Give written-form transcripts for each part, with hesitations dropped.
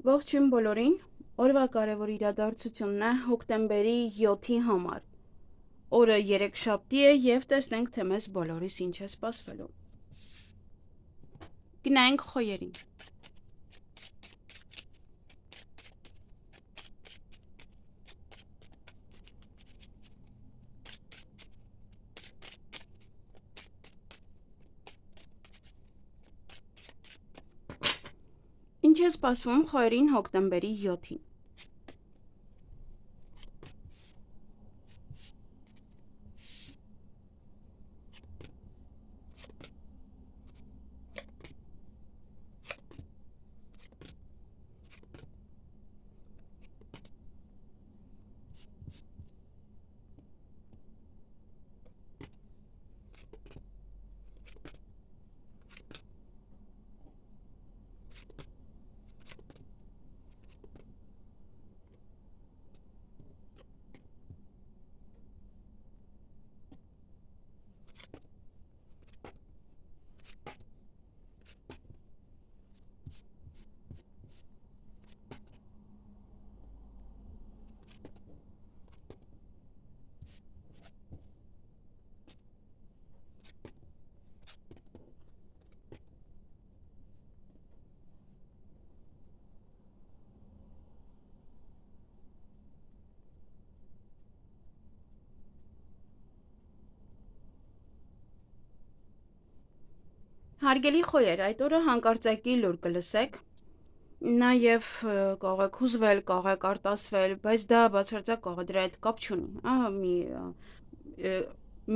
Ողջույն բոլորին, օրվա կարևոր իրադարձությունն է հոկտեմբերի 7-ի համար։ Օրը երեքշաբթի է եւ տեսնենք, թե մեզ բոլորիս ինչ է սպասվելու։ Գնայինք խոյերին։ Ինչ է սպասվում խոյերին հոկտեմբերի 7-ին։ Հարգելի խոյեր, այդ օրը հանկարծակի լուր կլսեք, նաև կարող եք հուզվել, կարող եք արտասվել, բայց դա բացարձակ կարող է դրա հետ կապ չունի,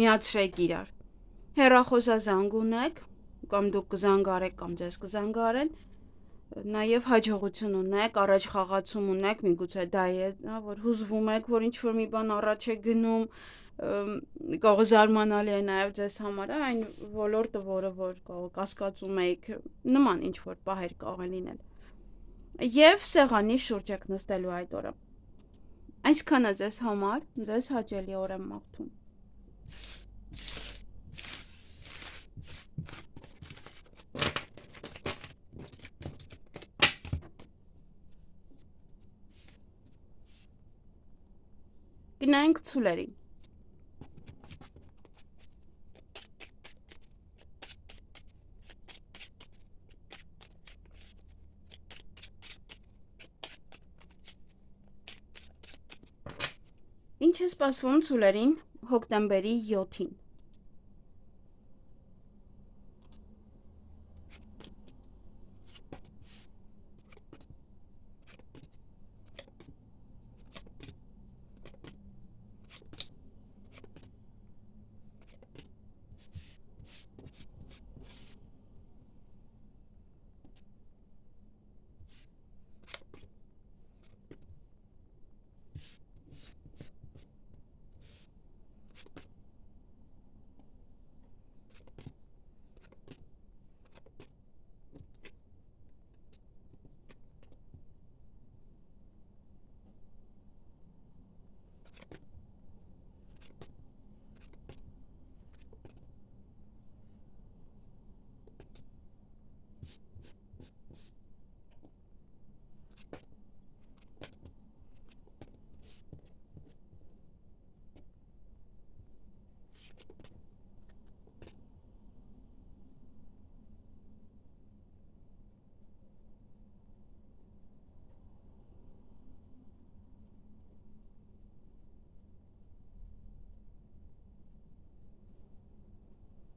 միացրեք իրար։ Հեռախոսազանգ ունեք, կամ դուք կզանգարեք, կամ ձեզ կզանգարեն, նաև հաջողություն ունեք, առաջ խաղացում ունեք, միգուցե դա է, որ հուզվում եք, որ ինչ-որ մի բան առաջ է գնում, կարող է զարմանալի է նաև ձեզ համար, այն ոլորտը, որը որ կարող կասկածում եք, նման ինչ-որ պահեր կարող է լինել։ Եվ սեղանի շուրջ եք նստելու այդ օրը։ Այսքանը ձեզ համար, ձեզ հաճելի օր եմ մաղթում։ Գնայինք ցուլերին։ Ինչ է սպասվում ցուլերին հոկտեմբերի 7-ին։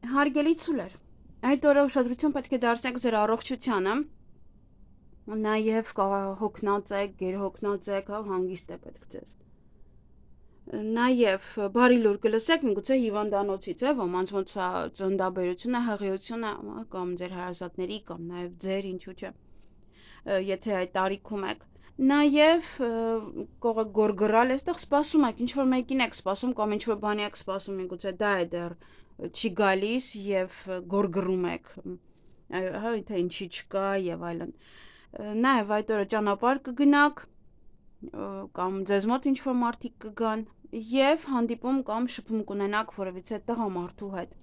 Հարգելի ցուլեր, այդ օրը ուշադրություն պետք է դարձնեք ձեր առողջությանը, նաև հոգնած եք, գերհոգնած եք, հանգիստ է պետք ձեզ։ Նաև բարի լուր կլսեք, միգուցե հիվանդանոցից է, ոմանց ոնց է ծննդաբերությունը, հղիությունը, կամ ձեր հարազատների, կամ նաև ձեր, ինչու՞ չէ, եթե այդ տարիքում եք։ Նաև կարող եք գորգռալ, այստեղ սպասում եք, ինչ-որ մեկին եք սպասում, կամ ինչ-որ բանի եք սպասում, միգուցե դա է դեռ չի գալիս եւ գորգռում եք, թե ինչի չկա եւ այլն։ Նաև այդ օրը ճանապարհ կգնաք, կամ ձեզ մոտ ինչ-որ մարդիկ կգան եւ հանդիպում կամ շփում կունենաք որևիցե տղամարդու հետ։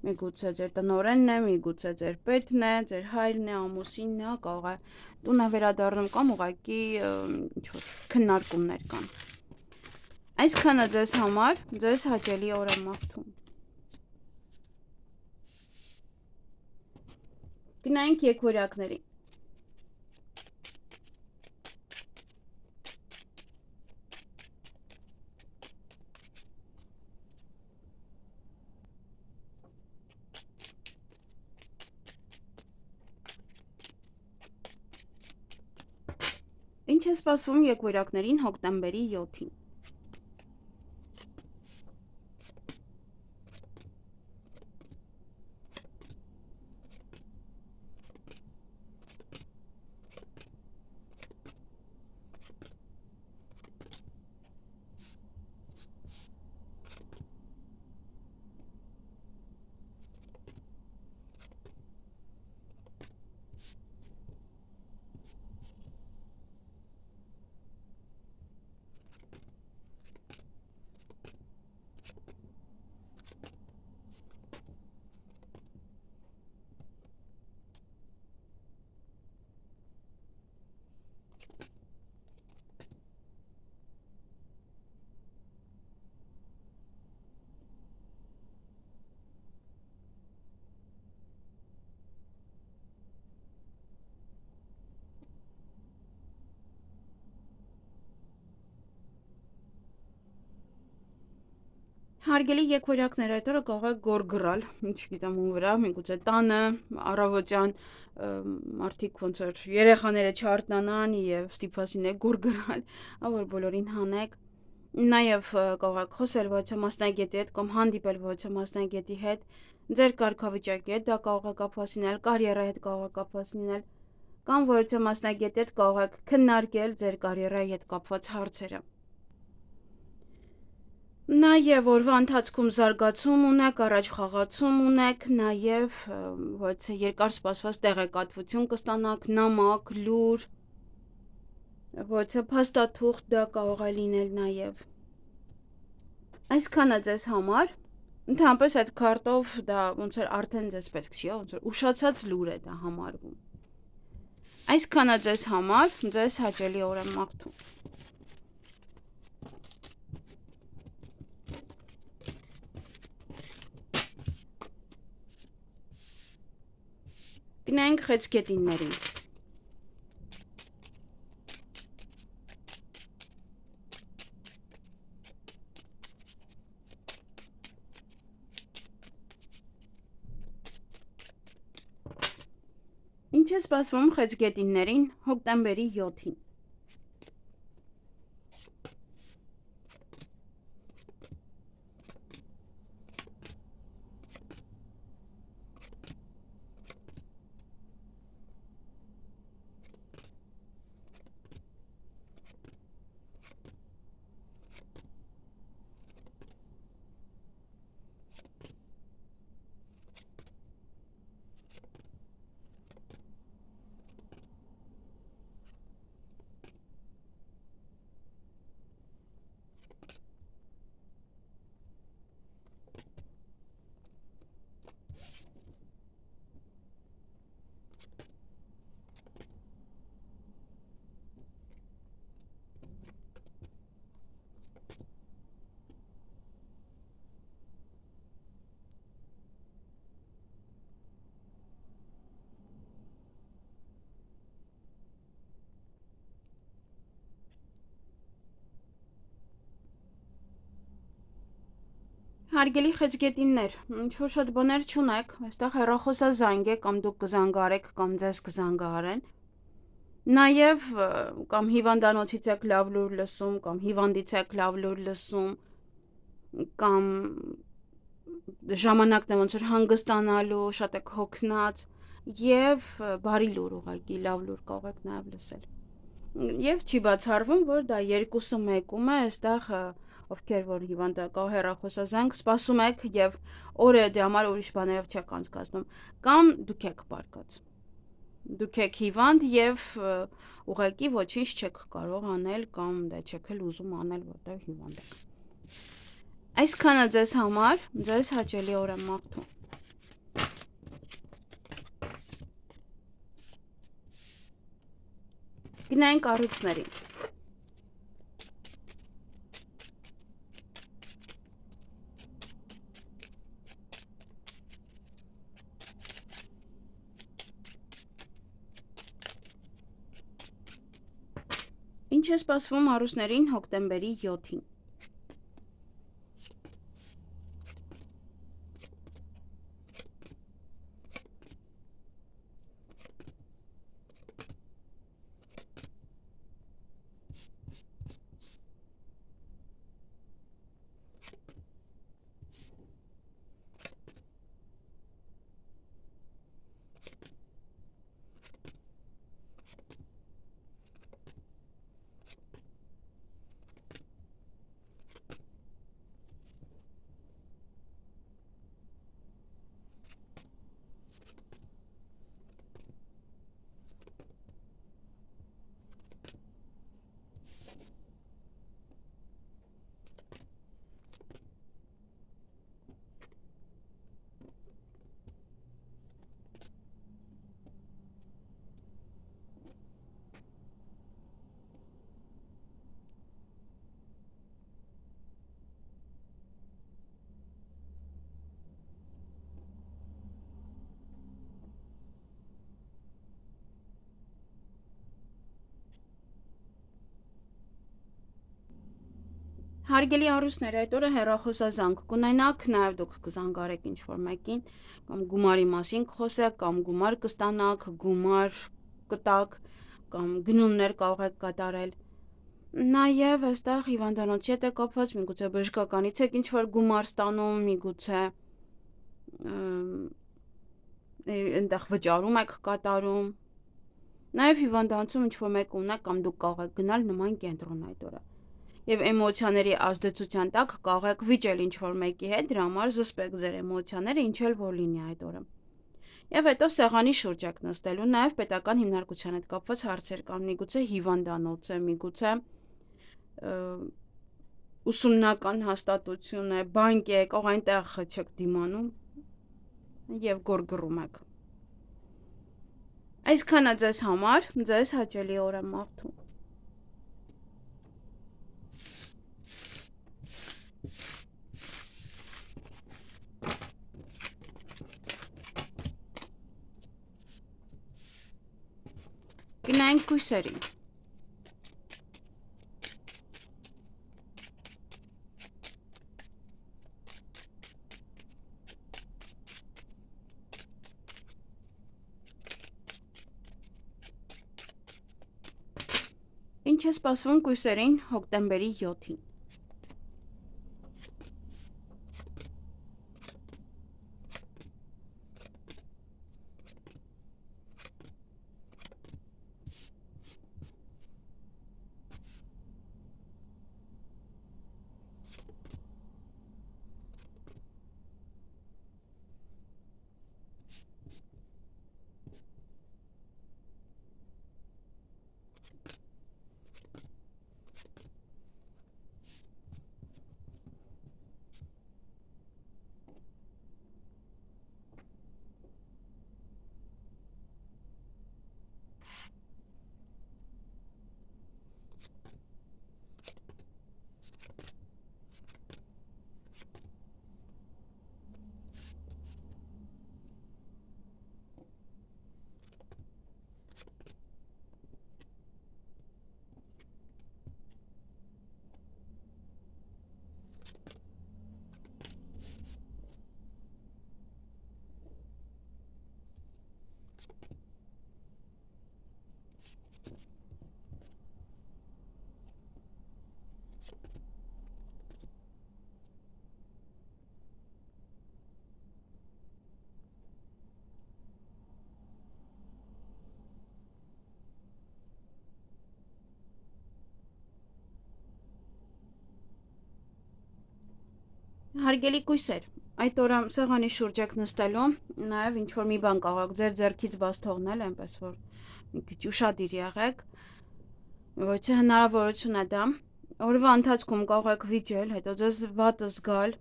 Միգուցե ձեր տնօրենն է, միգուցե ձեր պետն է, ձեր հայրն է, ամուսինն է, կարող է տուն է վերադառնում կամ ուղղակի ինչ-որ քննարկումներ կան։ Այսքանը ձեզ համար, ձեզ հաճելի օր եմ մաղթում։ Գնայինք եկորյակների։ Ինչ է սպասվում եկորյակներին հոկտեմբերի 7-ին։ Հարգելի եկորյակներ, այդ օրը կարող եք գորգռալ, չգիտեմ ում վրա, միգուցե տանը, առավոտյան մարդիկ ոնց որ երեխաները չարթնանան եւ ստիպվասին եք գորգռալ, որ բոլորին հանեք։ Նաեւ կարող եք խոսել ոչ մասնագետի հետ կամ հանդիպել ոչ մասնագետի հետ, ձեր կարգավիճակի հետ, դա կարող է կապված լինել կարիերայի հետ, կարող է կապված լինել կամ ոչ մասնագետի հետ կարող եք քննարկել ձեր կարիերայի հետ կապված հարցերը։ Նաև օրվա ընթացքում զարգացում ունեք, առաջ խաղացում ունեք, նաև ոչ երկար սպասված տեղեկատվություն կստանաք, նամակ, լուր, ոչ փաստաթուղթ դա կարող է լինել նաև։ Այսքանը ձեզ համար, ընդհանրապես այդ քարտով դա ոնց որ արդեն ձեզ պետք չի, ոնց որ ուշացած լուր է դա համարվում։ Այսքանը ձեզ համար, ձեզ հաճելի օր եմ մաղթում։ Գնանք խեցգետիններին։ Ինչ է սպասվում խեցգետիններին հոկտեմբերի 7-ին։ Հարգելի խեցգետիններ, ինչ-որ շատ բաներ չունեք, այստեղ հեռախոսազանգ է, կամ դուք կզանգարեք, կամ ձեզ կզանգարեն։ Նաև կամ հիվանդանոցից եք լավ լուր լսում, կամ հիվանդից եք լավ լուր լսում, կամ ժամանակն է ոնց որ հանգստանալու, շատ եք հոգնած, եւ բարի լուր ուղղակի, լավ լուր կարող եք նաև լսել։ Եվ չի բացառվում, որ դա երկուսը մեկում է, այստեղ ովքեր որ հիվանդակա հեռախոսազանգ սպասում եք եւ օրը դրա համար ուրիշ բաներով չեք անցկացնում, կամ դուք եք պարկած։ Դուք եք հիվանդ եւ ուղղակի ոչինչ չեք կարող անել կամ դա չեք էլ ուզում անել, որտեղ հիվանդ եք։ Այսքանը ձեզ համար, ձեզ հաճելի օր եմ մաղթում։ Գնային կառույցներին։ Ինչ է սպասվում առուսներին հոկտեմբերի 7-ին։ Հարգելի առուսներ, այդ օրը հեռախոսազանգ կունենաք, նաև դուք կզանգարեք ինչ-որ մեկին, կամ գումարի մասին կխոսեք, կամ գումար կստանաք, գումար կտաք, կամ գնումներ կարող եք կատարել։ Նաև այստեղ հիվանդանոցի հետ է կապված, միգուցե բժշկականից եք ինչ-որ գումար ստանում, միգուցե այնտեղ վճարում եք կատարում։ Նաև հիվանդանոցում ինչ-որ մեկ ունեք, կամ դուք կարող եք գնալ նման կենտրոն այդ օրը։ Եվ էմոցիաների ազդեցության տակ կարող եք վիճել ինչ-որ մեկի հետ, դրա համար զսպեք ձեր էմոցիաները, ինչ էլ որ լինի այդ օրը։ Եվ հետո սեղանի շուրջ եք նստելու, նաև պետական հիմնարկության հետ կապված հարցեր կան, միգուցե հիվանդանոց է, միգուցե ուսումնական հաստատություն է, բանկ է, կարող այնտեղ չեք դիմանում եւ գորգռում եք։ Այսքանը ձեզ համար, ձեզ հաճելի օր եմ մաղթում։ Գնանք կույսերին։ Ինչ է սպասվում կույսերին հոկտեմբերի 7-ին։ Հարգելի կույսեր, այդ օրը սեղանի շուրջ եք նստելու, նաև ինչ-որ մի բան կարող եք ձեր ձեռքից բաց թողնել, այնպես որ մի քիչ ուշադիր եղեք, ոչ թե հնարավորություն է դա։ Օրվա ընթացքում կարող եք վիճել, հետո ձեզ վատ զգալ,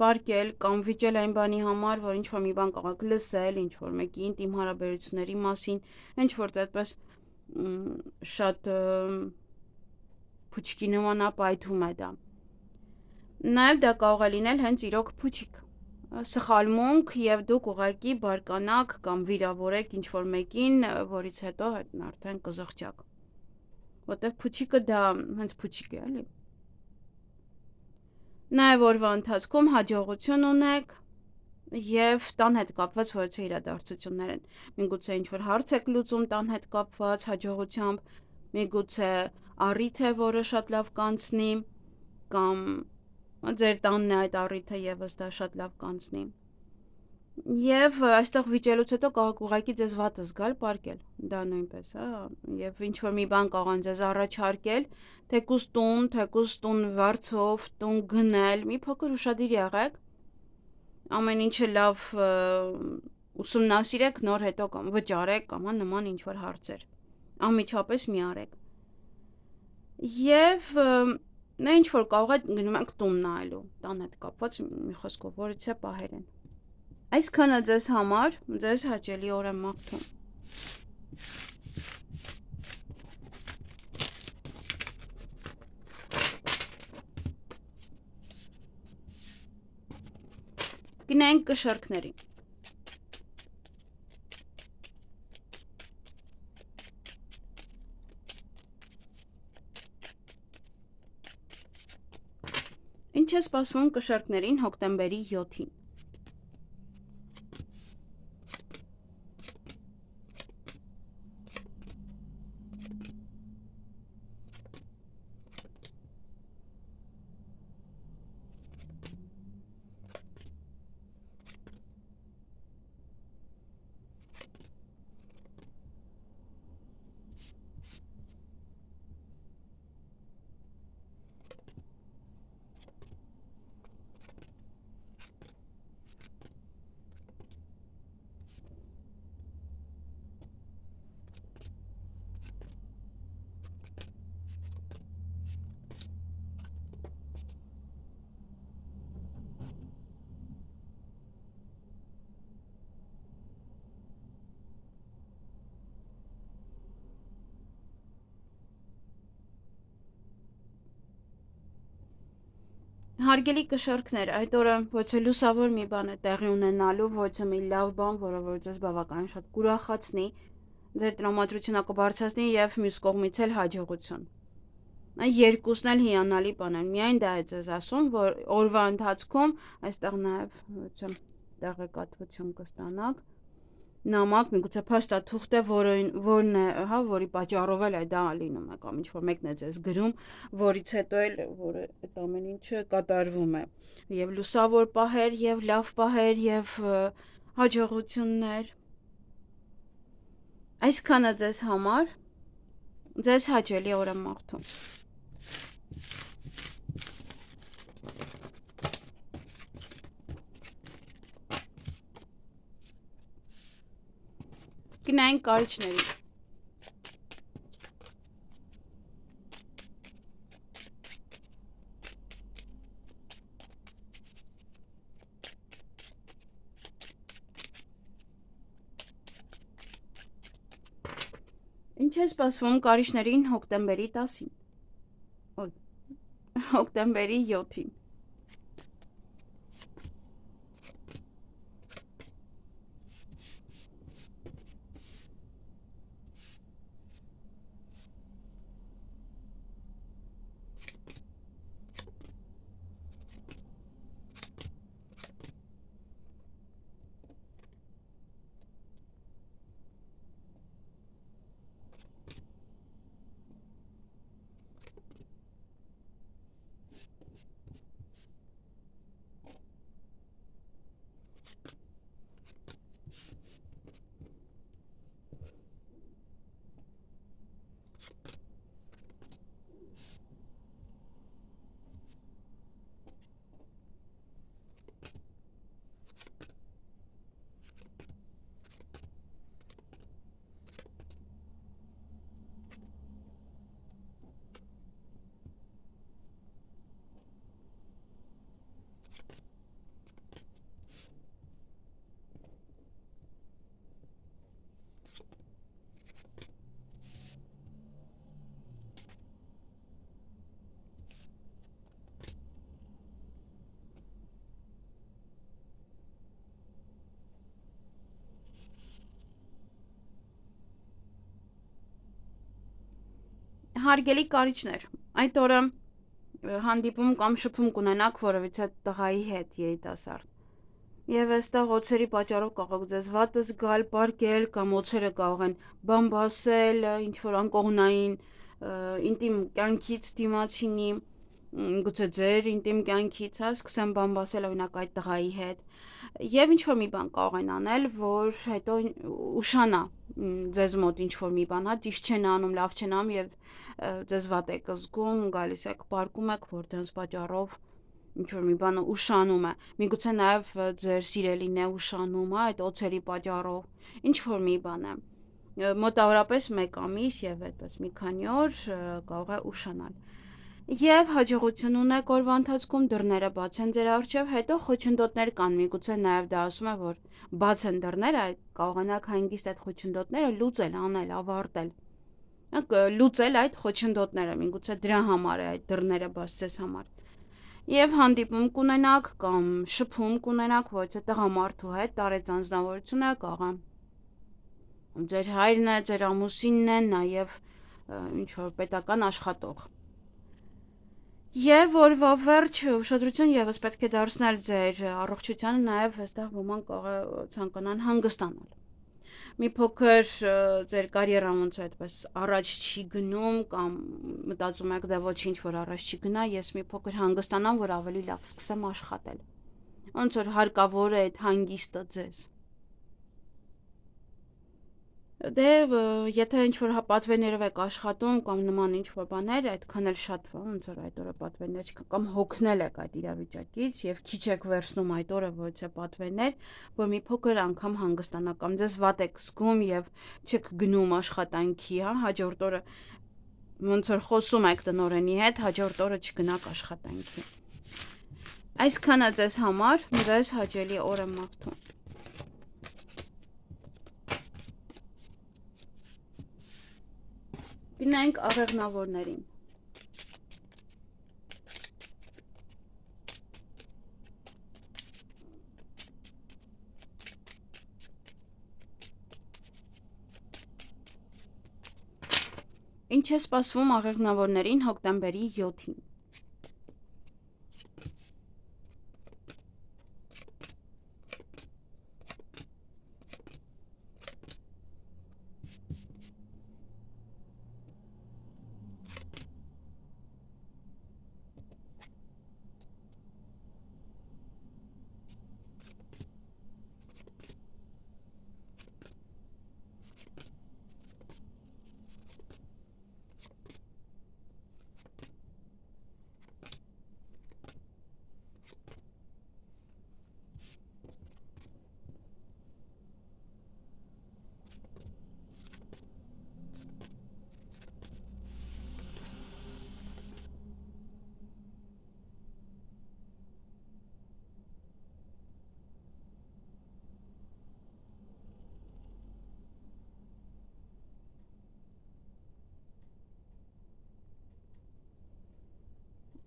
պարկել կամ վիճել այն բանի համար, որ ինչ-որ մի բան կարող եք լսել, ինչ-որ մեկի ինտիմ հարաբերությունների մասին, ինչ-որ այդպես շատ փուչիկի նման պայթում է դա։ Նաև դա կարող է լինել հենց իրոք փուչիկ, սխալմունք եւ դուք ուղակի բարկանաք կամ վիրավորեք ինչ-որ մեկին, որից հետո արդեն կզղջաք։ Որտեվ փուչիկը դա հենց փուչիկ է, էլի։ Նաև օրվա ընթացքում հաջողություն ունեք եւ տան հետ կապված որոշ իրադարձություններ են։ Միգուցե ինչ-որ հարց եք լուծում տան հետ կապված հաջողությամբ, միգուցե առիթ է, որը շատ լավ կանցնի, կամ ձեր տանն է այդ առիթը եւս դա շատ լավ կանցնի։ Եվ այստեղ վիճելուց հետո կարող ուղղակի ձեզ վատ զգալ, պարկել, դա նույնպես, հա, եւ ինչ որ մի բան կարող են ձեզ առաջարկել, թեկուզ տուն վարձով, տուն գնել, մի փոքր ուշադիր եղեք, ամեն ինչը լավ ուսումնասիրեք, նոր հետո կամ վճարեք կամ նման ինչ որ հարցեր, անմիջապես մի արեք։ Եվ նա ինչ որ կարող է գնում եք տուն նայելու, տան հետ կապված մի խոսքով, որից է պահեր են։ Այսքանը ձեզ համար, ձեզ հաճելի օր եմ մաղթում։ Գնանք կշարքներին։ Ինչ է սպասվում կշարքներին հոկտեմբերի 7-ին։ Հարգելի կշարքներ, այդ օրը ոչ է լուսավոր մի բան է տեղի ունենալու, ոչ է մի լավ բան, որը որ ձեզ բավականին շատ կուրախացնի, ձեր տրամադրությունը կբարձրացնի եւ մյուս կողմից էլ հաջողություն։ Այն երկուսն էլ հիանալի բան են։ Միայն դա է ձեզ ասում, որ օրվա ընթացքում այստեղ նաեւ ոչ է տեղեկատվություն կստանաք։ Նամակ, միգուցե փաստաթուղթ է, որն է, հա, որի պատճառով էլ է դա լինում է, կամ ինչ-որ մեկն է ձեզ գրում, որից հետո էլ որ այդ ամեն ինչը կատարվում է։ Եվ լուսավոր պահեր, եւ լավ պահեր, եւ հաջողություններ։ Այսքանը ձեզ համար, ձեզ հաճելի օր եմ մաղթում։ Գնանք կարիճների։ Ինչ է սպասվում կարիճներին հոկտեմբերի 10-ին։ Հոկտեմբերի 7-ին։ Հարգելի կարիճներ, այդ օրը հանդիպում կամ շփում կունենաք որևիցե տղայի հետ երիտասարդ։ Եվ այստեղ օցերի պատճառով կարող ձեզ վատը զգալ, պարկել կամ օցերը կարող են բամբ ասել, ինչ-որ անկողնային ինտիմ կյանքից դիմացինի, գուցե ձեր ինտիմ կյանքից, սկսեմ բամբ ասել օրինակ այդ տղայի հետ։ Եվ ինչ-որ մի բան կարող են անել, որ հետո ուշանա ձեզ մոտ ինչ-որ մի բան, ճիշտ չեն անում, լավ չեն անում եւ ձեզ վատ եք զգում, գալիս եք, պարկում եք, որ դրանց պատճառով ինչ-որ մի բանը ուշանում է, միգուցե նաև ձեր սիրելին է ուշանում, այդ օցերի պատճառով, ինչ-որ մի բան է, մոտավորապես 1 ամիս եւ այդպես մի քանի օր կարող է ուշանալ։ Եվ հաջողություն ունեք օրվա ընթացքում, դռները բաց են ձեր առջև, հետո խոչընդոտներ կան, միգուցե նաև դա ասում է, որ բաց են դռները, կարողանաք հանգիստ այդ խոչընդոտները լուծել, անել, ավարտել։ Լուծել այդ խոչընդոտները, միգուցե դրա համար է այդ դռները բաց ձեզ համար։ Եվ հանդիպում կունենաք կամ շփում կունենաք ոչ թե տղամարդու հետ, տարեց անձնավորություն է, կարող է ձեր հայրն է, ձեր ամուսինն է, նաև ինչ-որ պետական աշխատող։ Եվ օրվա վերջ ուշադրություն եւս պետք է դարձնել ձեր առողջությանը, նաև այստեղ ոմանք կարող է ցանկանան հանգստանալ։ Մի փոքր ձեր կարիերան ոնց է այդպես առաջ չի գնում կամ մտածում եք դե ոչինչ որ առաջ չի գնա, ես մի փոքր հանգստանամ, որ ավելի լավ սկսեմ աշխատել։ Ոնց որ հարկավոր է այդ հանգիստը ձեզ։ Դե եթե ինչ-որ պատվերներով եք աշխատում կամ նման ինչ-որ բաներ, այդքան էլ շատ ոնց որ այդ օրը պատվերներ չկա կամ հոգնել եք այդ իրավիճակից եւ քիչ եք վերցնում այդ օրը ոչ թե պատվերներ, որ մի փոքր անգամ հանգստանա կամ ձեզ վատ եք զգում եւ չեք գնում աշխատանքի, հաջորդ օրը ոնց որ խոսում եք տնօրենի հետ, հաջորդ օրը չգնաք աշխատանքի։ Այսքանը ձեզ համար, ձեզ հաճելի օր եմ մաղթում։ Գնանք աղեղնավորներին։ Ինչ է սպասվում աղեղնավորներին հոկտեմբերի 7-ին։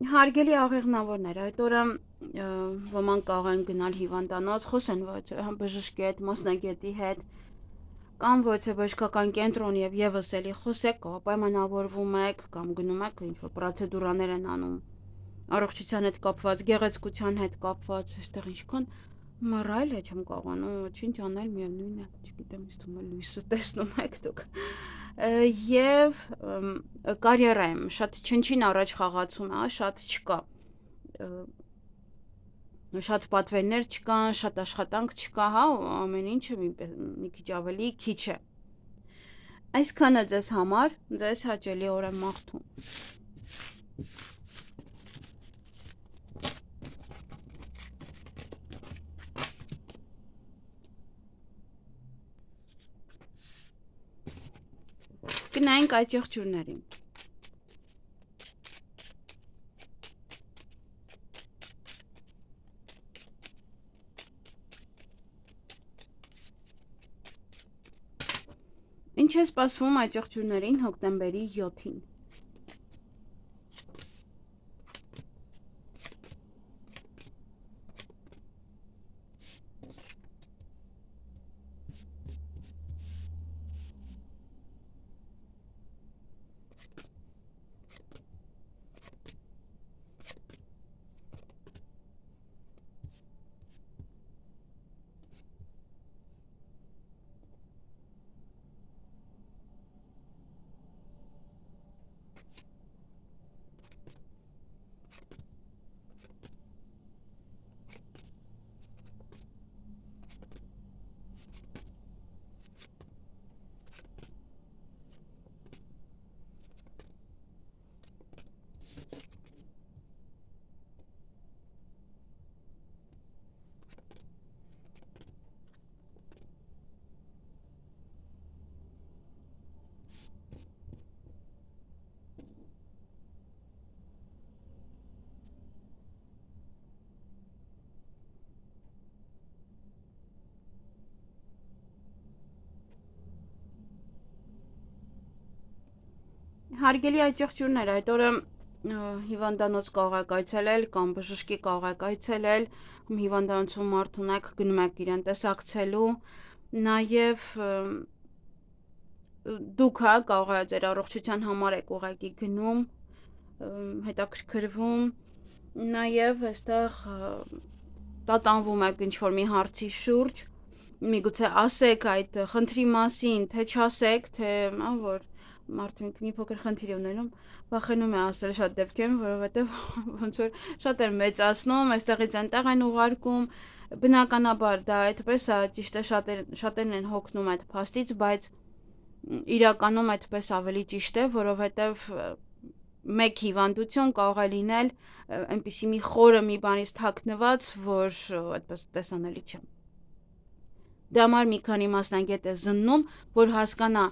Հարգելի աղեղնավորներ, այդ օրը ոմանք կարող են գնալ հիվանդանոց, խոսեն ոչ բժշկի հետ, մասնագետի հետ, կամ ոչ թե բժշկական կենտրոն եւ եւս էլի խոսեք, պայմանավորվում եք կամ գնում եք ինչ-որ պրոցեդուրաներ են անում առողջության հետ կապված, գեղեցկության հետ կապված, այստեղ ինչքան մռայլ է, չեմ կարողանում ոչինչ անել, միևնույն է, չգիտեմ, ինձ թվում է լույսը տեսնում եք դուք։ Եվ կարիերայում շատ չնչին առաջ խաղացում է, շատ չկա։ Շատ պատվերներ չկան, շատ աշխատանք չկա, ամեն ինչը մի քիչ ավելի քիչ է։ Այսքանը ձեզ համար, ձեզ հաճելի օր եմ մաղթում։ Գնանք այդ եղջյուրներին։ Ինչ է սպասվում այդ եղջյուրներին հոկտեմբերի 7-ին։ Հարգելի այցեղջյուրներ, այդ օրը հիվանդանոց կարող եք այցելել կամ բժշկի կարող եք այցելել, հիվանդանոցում մարդ ունեք, գնում եք իրեն տեսակցելու, նաև դուք կարող է ձեր առողջության համար եք ուղղակի գնում, հետաքրքրվում, նաև այստեղ տատանվում եք ինչ-որ մի հարցի շուրջ, միգուցե ասեք այդ խնդրի մասին, թե չասեք, թե որ մարդը մի փոքր խնդիր է ունենում, վախենում է ասել շատ դեպքերում, որովհետև ոնց որ շատ են մեծացնում, այստեղից այնտեղ են ուղարկում, բնականաբար դա այդպես է, ճիշտ է, շատերն են հոգնում այդ փաստից, բայց իրականում այդպես ավելի ճիշտ է, որովհետև մեկ հիվանդություն կարող է լինել այնպիսի մի խորը մի բանից թաքնված, որ այդպես տեսանելի չէ։ Դա համար մի քանի մասնագետ է զննում, որ հասկանա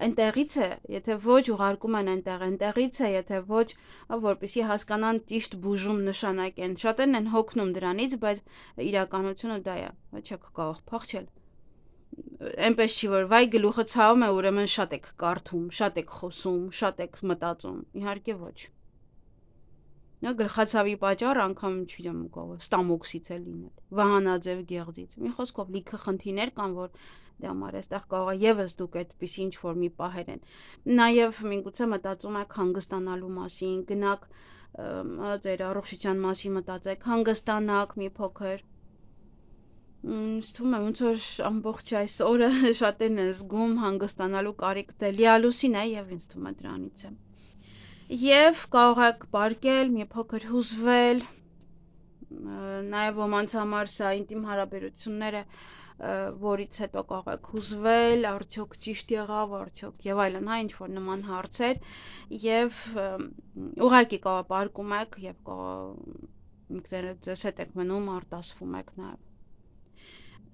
այնտեղից է, եթե ոչ ուղարկում են այնտեղից է, եթե ոչ, որպեսզի հասկանան ճիշտ բուժում նշանակեն։ Շատերն են հոգնում դրանից, բայց իրականությունը դա է, չեք կարող փախչել։ Այնպես չի, որ վայ գլուխը ցավում է, ուրեմն շատ եք կարդում, շատ եք խոսում, շատ եք մտածում։ Իհարկե ոչ։ Նա գլխացավի պատճառ անգամ չգիտեմ ստամոքսից է լինել, վահանաձև գեղձից։ Մի խոսքով լիքը խնդիրներ կան, որ դե համար այստեղ կարող է եւս դուք այդպիսի ինչ որ մի պահեր են։ Նաեւ միգուցե մտածում եք հանգստանալու մասին, գնաք ձեր առողջության մասին մտածեք, հանգստանաք մի փոքր։ Ստում է ոնց որ ամբողջ այս օրը շատերն են զգում հանգստանալու կարիք դե լիալուսին է եւ ինձ թվում է դրանից է։ Եվ կարող եք պարկել, մի փոքր հուզվել, նաև ոմանց համար սա ինտիմ հարաբերությունները, որից հետո կարող եք հուզվել, արդյոք ճիշտ եղավ, արդյոք եւ այլն, ինչ որ նման հարցեր, եւ ուղղակի կարող պարկում եք եւ ինքներդ ձեզ հետ եք մնում, արտասվում եք նաև։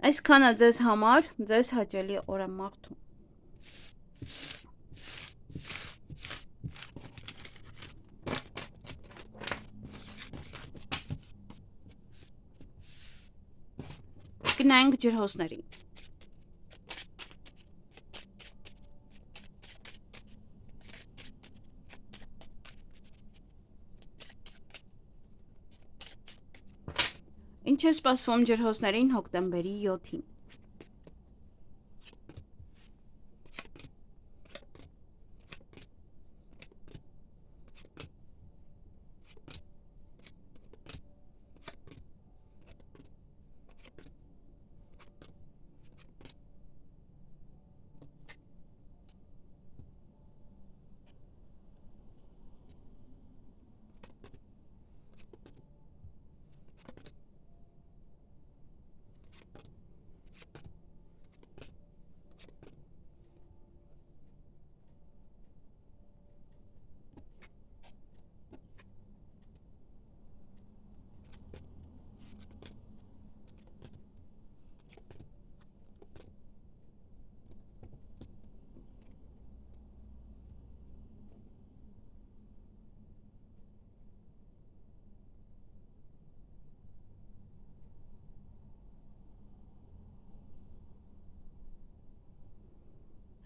Այսքանը ձեզ համար, ձեզ հաճելի օր եմ մաղթում։ Գնանք ջրհոսներին։ Ինչ է սպասվում ջրհոսներին հոկտեմբերի 7-ին։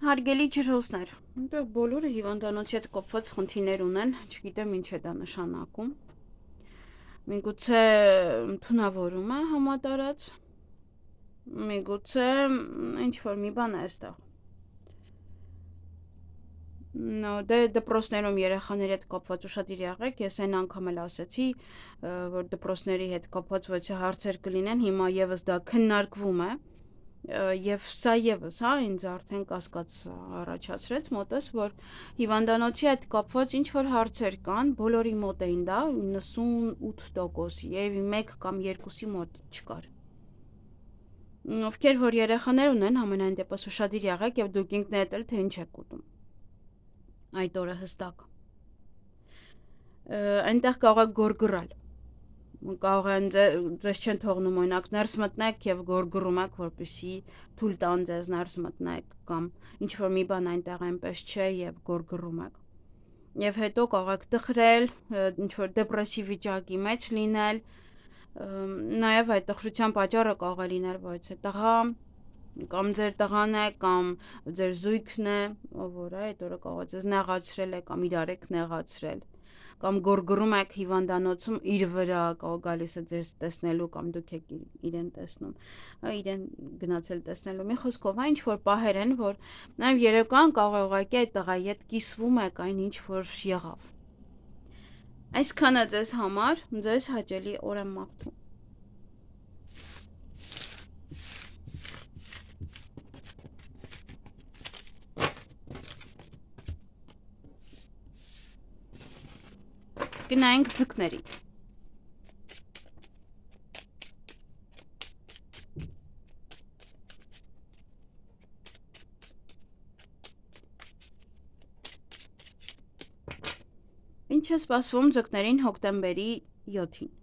Հարգելի ջրհոսներ, այնտեղ բոլորը հիվանդանոցի հետ կապված խնդիրներ ունեն, չգիտեմ ինչ է դա նշանակում։ Միգուցե թունավորում է համատարած, միգուցե ինչ որ մի բան է այստեղ։ Դե դպրոցներում երեխաների հետ կապված ուշադիր եղեք, ես այն անգամ էլ ասեցի, որ դպրոցների հետ կապված ոչ հարցեր կլինեն, հիմա եւս դա քննարկվում է։ Եվ սա եւս, ինձ արդեն կասկած առաջացրեց մոտս, որ հիվանդանոցի հետ կապված ինչ որ հարցեր կան, բոլորի մոտ էին դա 98%, եւ 1 կամ 2-ի մոտ չկար։ Ովքեր որ երեխաներ ունեն, ամենայն դեպս ուշադիր եղեք եւ դուք ինքներդ էլ թե ինչ եք ուտում։ Այդ օրը հստակ։ Այնտեղ կարող եք գորգռալ։ Կարող են ձեզ չեն թողնում օրինակ ներս մտնեք եւ գորգռում եք, որպեսզի թույլ տան ձեզ ներս մտնեք կամ ինչ որ մի բան այնտեղ այնպես չէ եւ գորգռում եք։ Եվ հետո կարող եք տխրել, ինչ որ դեպրեսիվ վիճակի մեջ լինել, նաեւ այդ տխրության պատճառը կարող է լինել, որ այդ տղա Կամ ձեր տղան է, կամ ձեր զույգն է, ով որ է, այդ օրը կարող է ձեզ նեղացրել է, կամ իրար եք նեղացրել, կամ գորգռում եք հիվանդանոցում իր վրա, կարող գալիս է ձեզ տեսնելու, կամ դուք եք իրեն տեսնում, իրեն գնացել տեսնելու։ Մի խոսքով, այն ինչ որ պահեր են, որ նաև երեկոյան կարող է ուղղակի այդ տղայի հետ կիսվում եք այն ինչ որ եղավ։ Այսքանը ձեզ համար, ձեզ հաճելի օր եմ մաղթում։ Գնայինք ձկների։ Ինչ է սպասվում ձկներին հոկտեմբերի 7-ին։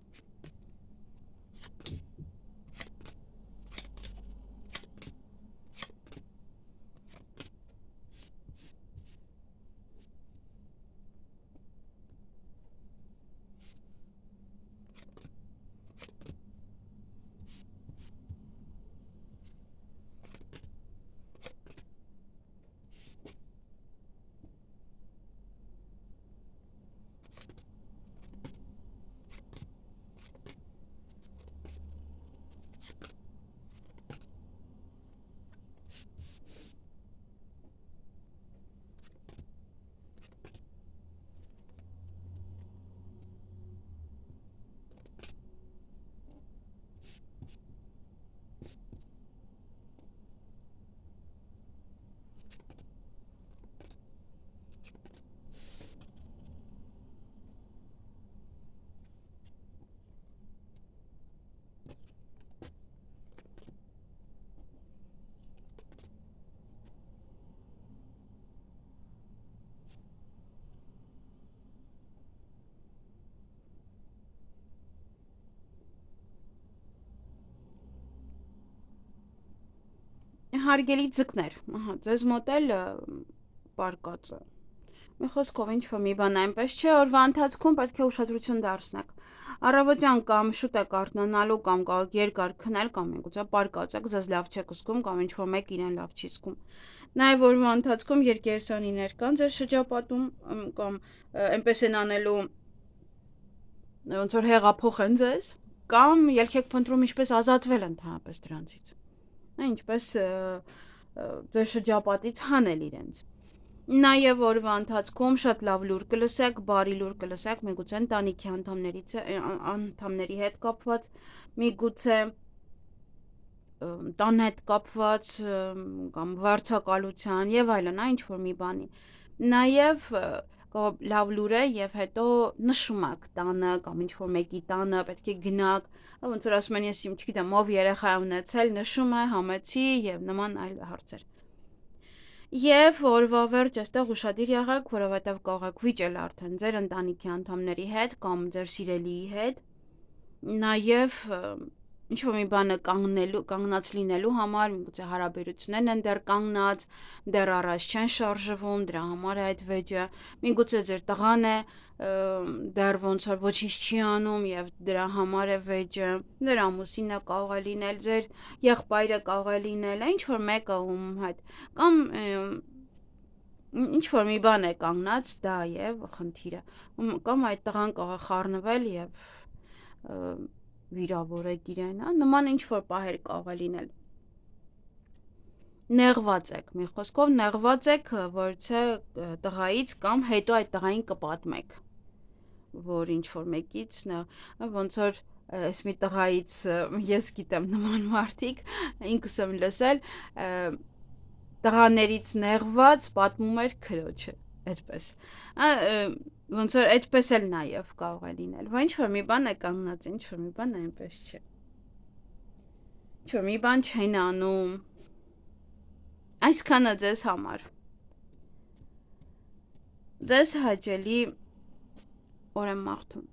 Հարգելի ձկներ, ահա, ձեզ մոտ էլ պարկած է։ Մի խոսքով ինչ-որ մի բան այնպես չէ, օրվա ընթացքում պետք է ուշադրություն դարձնեք։ Առավոտյան կամ շուտ եք արթնանալու կամ կարող երկար քնել կամ միգուցե պարկած եք, ձեզ լավ չեք զգում կամ ինչ-որ մեկ իրեն լավ չի զգում։ Նաև օրվա ընթացքում երկերեսանիներ կան ձեր շրջապատում կամ այնպես են անելու ոնց որ հեղափոխեն ձեզ կամ ելք եք փնտրում ինչպես ազատվել ընդհանրապես դրանցից։ Ինչպես ձեր շրջապատից հանել իրենց։ Նաև օրվա ընթացքում շատ լավ լուր կլսեք, բարի լուր կլսեք, միգուցե ընտանիքի անդամների հետ կապված, միգուցե տան հետ կապված կամ վարձակալության եւ այլն, ինչ որ մի բանի։ Նաև լավ լուր է եւ հետո նշում եք տանը կամ ինչ որ մեկի տանը պետք է գնաք, ոնց որ ասում են ես չգիտեմ ով երեխա ունեցել, նշում է, համեցի եւ նման այլ հարցեր։ Եվ օրվա վերջ այստեղ ուշադիր եղեք, որովհետև կարող եք վիճել արդեն ձեր ընտանիքի անդամների հետ կամ ձեր սիրելիի հետ։ Նաև ինչ-որ մի բանը կանգնած լինելու համար, միգուցե հարաբերություններն են դեռ կանգնած, դեռ առաջ չեն շարժվում, դրա համար է այդ վեճը, միգուցե ձեր տղան է դեռ ոնց որ ոչինչ չի անում եւ դրա համար է վեճը, ձեր ամուսինը կարող է լինել, ձեր եղբայրը կարող է լինել, ինչ որ մեկը ում հետ կամ ինչ որ մի բան է կանգնած, դա եւ խնդիրը կամ այդ տղան կարող է խառնվել եւ վիրավորեք իրեն, նման ինչ որ պահեր կարող է լինել։ Նեղված եք, մի խոսքով նեղված եք, որ չէ տղայից կամ հետո այդ տղային կպատմեք, որ ինչ որ մեկից ոնց որ այս մի տղայից ես գիտեմ նման մարդիկ, ինքս եմ լսել, տղաներից նեղված պատմում էր քրոջը, այդպես։ Ոնց որ այդպես էլ նաև կարող է լինել, որ ինչ որ մի բան է կանգնած, ինչ որ մի բան այնպես չէ։ Ինչ որ մի բան չեն անում։ Այսքանը ձեզ համար։ Ձեզ հաճելի օր եմ մաղթում։